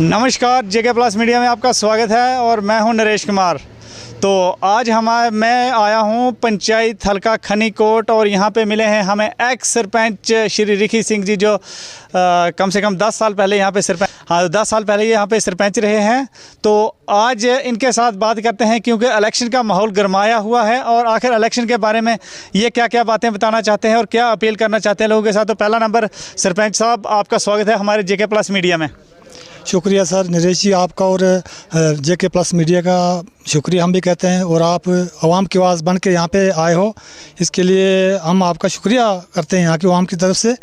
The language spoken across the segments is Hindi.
नमस्कार, जेके प्लस मीडिया में आपका स्वागत है और मैं हूं नरेश कुमार। तो आज मैं आया हूं पंचायत हल्का खनीकोट और यहां पे मिले हैं हमें एक्स सरपंच श्री रिखी सिंह जी, जो कम से कम 10 साल पहले यहाँ पे 10 साल पहले यहाँ पे सरपंच रहे हैं। तो आज इनके साथ बात करते हैं क्योंकि इलेक्शन का माहौल गरमाया हुआ है और आखिर इलेक्शन के बारे में ये क्या क्या बातें बताना चाहते हैं और क्या अपील करना चाहते हैं लोगों के साथ। तो पहला नंबर, सरपंच साहब आपका स्वागत है हमारे जेके प्लस मीडिया में। शुक्रिया सर नरेश जी, आपका और जेके प्लस मीडिया का शुक्रिया हम भी कहते हैं। और आप आवाम की आवाज़ बन के यहाँ पे आए हो, इसके लिए हम आपका शुक्रिया करते हैं यहाँ की आवाम की तरफ से।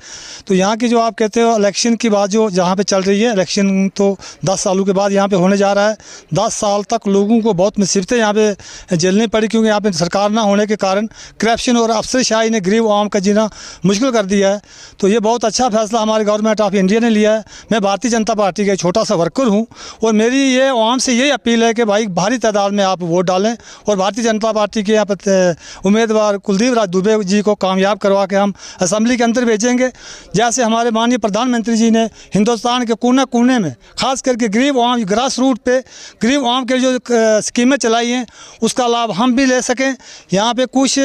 तो यहाँ की जो आप कहते हो इलेक्शन की बात जो जहाँ पे चल रही है, इलेक्शन तो 10 सालों के बाद यहाँ पे होने जा रहा है। 10 साल तक लोगों को बहुत मुसीबतें यहाँ पे झेलनी पड़ी, क्योंकि यहाँ पे सरकार ना होने के कारण करप्शन और अफसरशाही ने गरीब आवाम का जीना मुश्किल कर दिया है। तो ये बहुत अच्छा फैसला हमारी गवर्नमेंट ऑफ इंडिया ने लिया है। मैं भारतीय जनता पार्टी का छोटा सा वर्कर हूँ और मेरी ये आवाम से यही अपील है कि भाई भारी तादाद में आप वोट डालें और भारतीय जनता पार्टी के यहाँ पर उम्मीदवार कुलदीप राज दुबे जी को कामयाब करवा के हम असेंबली के अंदर भेजेंगे। जैसे हमारे माननीय प्रधानमंत्री जी ने हिंदुस्तान के कोने कोने में खास करके गरीब आवाम, ग्रास रूट पे गरीब आवाम के जो स्कीमें चलाई हैं उसका लाभ हम भी ले सकें। यहाँ पे कुछ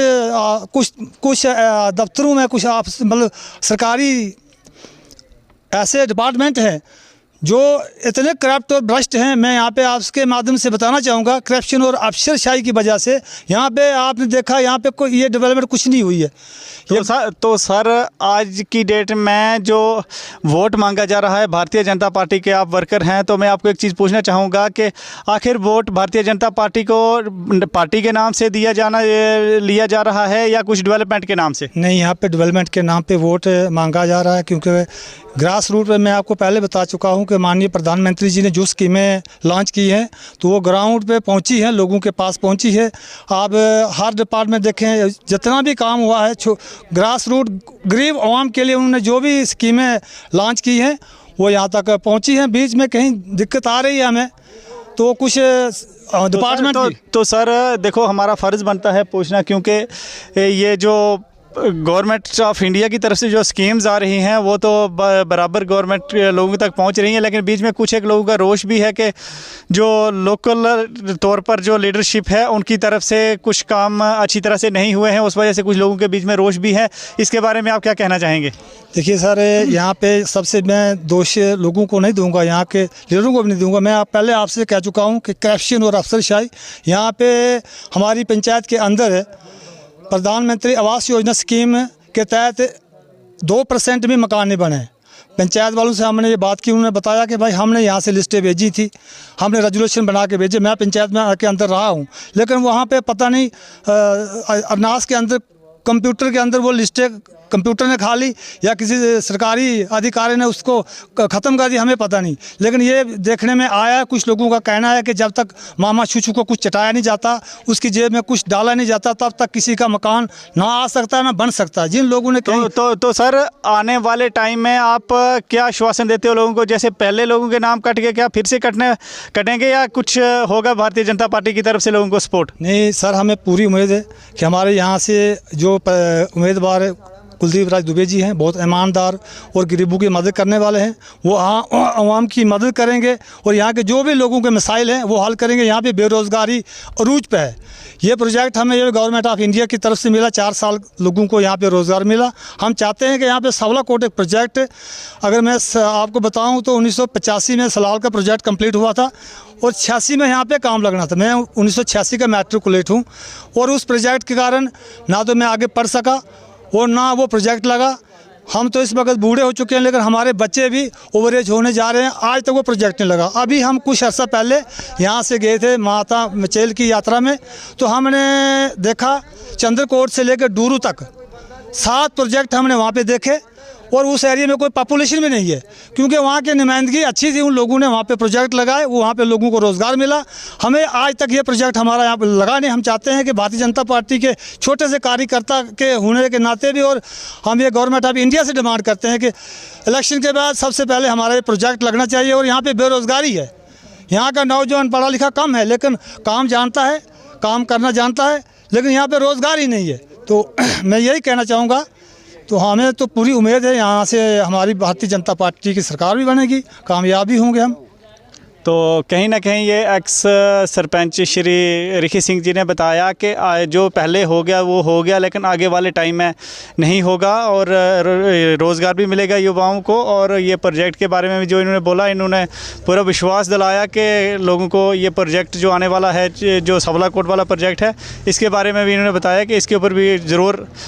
दफ्तरों में कुछ आप मतलब सरकारी ऐसे डिपार्टमेंट हैं जो इतने करप्ट और भ्रष्ट हैं। मैं यहाँ पे आपके माध्यम से बताना चाहूँगा, करप्शन और अफसरशाही की वजह से यहाँ पे आपने देखा यहाँ पे कोई ये डेवलपमेंट कुछ नहीं हुई है। तो सर आज की डेट में जो वोट मांगा जा रहा है, भारतीय जनता पार्टी के आप वर्कर हैं, तो मैं आपको एक चीज़ पूछना चाहूँगा कि आखिर वोट भारतीय जनता पार्टी को पार्टी के नाम से लिया जा रहा है या कुछ डेवलपमेंट के नाम से? नहीं, यहाँ पे डेवलपमेंट के नाम पे वोट मांगा जा रहा है, क्योंकि ग्रास रूट पे मैं आपको पहले बता चुका हूँ कि माननीय प्रधानमंत्री जी ने जो स्कीमें लॉन्च की हैं तो वो ग्राउंड पे पहुँची हैं, लोगों के पास पहुँची है। आप हर डिपार्टमेंट देखें, जितना भी काम हुआ है ग्रास रूट गरीब आवाम के लिए उन्होंने जो भी स्कीमें लॉन्च की हैं वो यहाँ तक पहुँची हैं। बीच में कहीं दिक्कत आ रही है हमें तो कुछ डिपार्टमेंट तो सर देखो, हमारा फ़र्ज़ बनता है पूछना, क्योंकि ये जो गवर्नमेंट ऑफ इंडिया की तरफ से जो स्कीम्स आ रही हैं वो तो बराबर गवर्नमेंट लोगों तक पहुंच रही हैं, लेकिन बीच में कुछ एक लोगों का रोष भी है कि जो लोकल तौर पर जो लीडरशिप है उनकी तरफ से कुछ काम अच्छी तरह से नहीं हुए हैं, उस वजह से कुछ लोगों के बीच में रोष भी है। इसके बारे में आप क्या कहना चाहेंगे? देखिए सर, यहाँ पे सबसे मैं दोष लोगों को नहीं दूंगा, यहाँ के लीडरों को भी नहीं दूंगा। मैं पहले आपसे कह चुका हूँ कि करप्शन और अफसरशाही यहाँ पे हमारी पंचायत के अंदर है। प्रधानमंत्री आवास योजना स्कीम के तहत 2% भी मकान नहीं बने। पंचायत वालों से हमने ये बात की, उन्होंने बताया कि भाई हमने यहाँ से लिस्टें भेजी थी, हमने रेजोल्यूशन बना के भेजे। मैं पंचायत में के अंदर रहा हूँ, लेकिन वहाँ पे पता नहीं अरनास के अंदर कंप्यूटर के अंदर वो लिस्टें कंप्यूटर ने खा ली या किसी सरकारी अधिकारी ने उसको ख़त्म कर दिया, हमें पता नहीं। लेकिन ये देखने में आया, कुछ लोगों का कहना है कि जब तक मामा छुछू को कुछ चटाया नहीं जाता, उसकी जेब में कुछ डाला नहीं जाता, तब तक किसी का मकान ना आ सकता ना बन सकता। जिन लोगों ने तो सर आने वाले टाइम में आप क्या आश्वासन देते हो लोगों को? जैसे पहले लोगों के नाम कट गए, क्या फिर से कटेंगे या कुछ होगा भारतीय जनता पार्टी की तरफ से लोगों को सपोर्ट? नहीं सर, हमें पूरी उम्मीद है कि हमारे यहाँ से जो उम्मीदवार कुलदीप राज दुबे जी हैं, बहुत ईमानदार और गरीबों की मदद करने वाले हैं। वो आवाम की मदद करेंगे और यहाँ के जो भी लोगों के मसाइल हैं वो हल करेंगे। यहाँ पे बेरोज़गारी अरूज पे है। ये प्रोजेक्ट हमें ये गवर्नमेंट ऑफ इंडिया की तरफ से मिला, 4 साल लोगों को यहाँ पे रोज़गार मिला। हम चाहते हैं कि यहाँ पे सवला कोट एक प्रोजेक्ट, अगर मैं आपको बताऊँ तो 1985 में सलाल का प्रोजेक्ट कम्प्लीट हुआ था और 86 में यहाँ पे काम लगना था। मैं 1986 का मैट्रिकुलेट हूँ और उस प्रोजेक्ट के कारण ना तो मैं आगे पढ़ सका और ना वो प्रोजेक्ट लगा। हम तो इस वक्त बूढ़े हो चुके हैं, लेकिन हमारे बच्चे भी ओवरेज होने जा रहे हैं, आज तक वो प्रोजेक्ट नहीं लगा। अभी हम कुछ अर्सा पहले यहाँ से गए थे माता मचेल की यात्रा में, तो हमने देखा चंद्रकोट से लेकर डूरू तक 7 प्रोजेक्ट हमने वहाँ पे देखे और उस एरिया में कोई पॉपुलेशन भी नहीं है, क्योंकि वहाँ की नुमाइंदगी अच्छी थी। उन लोगों ने वहाँ पे प्रोजेक्ट लगाए, वो वहाँ पे लोगों को रोज़गार मिला। हमें आज तक ये प्रोजेक्ट हमारा यहाँ पर लगा नहीं। हम चाहते हैं कि भारतीय जनता पार्टी के छोटे से कार्यकर्ता के होने के नाते भी, और हम ये गवर्नमेंट ऑफ इंडिया से डिमांड करते हैं कि इलेक्शन के बाद सबसे पहले हमारा ये प्रोजेक्ट लगना चाहिए। और यहाँ पर बेरोज़गारी है, यहाँ का नौजवान पढ़ा लिखा कम है, लेकिन काम जानता है, काम करना जानता है, लेकिन यहाँ पर रोज़गार ही नहीं है। तो मैं यही कहना चाहूँगा तो हमें तो पूरी उम्मीद है यहाँ से हमारी भारतीय जनता पार्टी की सरकार भी बनेगी, कामयाब भी होंगे हम। तो कहीं ना कहीं ये एक्स सरपंच श्री रिखी सिंह जी ने बताया कि जो पहले हो गया वो हो गया, लेकिन आगे वाले टाइम में नहीं होगा और रोज़गार भी मिलेगा युवाओं को। और ये प्रोजेक्ट के बारे में भी जो इन्होंने बोला, इन्होंने पूरा विश्वास दिलाया कि लोगों को ये प्रोजेक्ट जो आने वाला है, जो सबला कोट वाला प्रोजेक्ट है, इसके बारे में भी इन्होंने बताया कि इसके ऊपर भी ज़रूर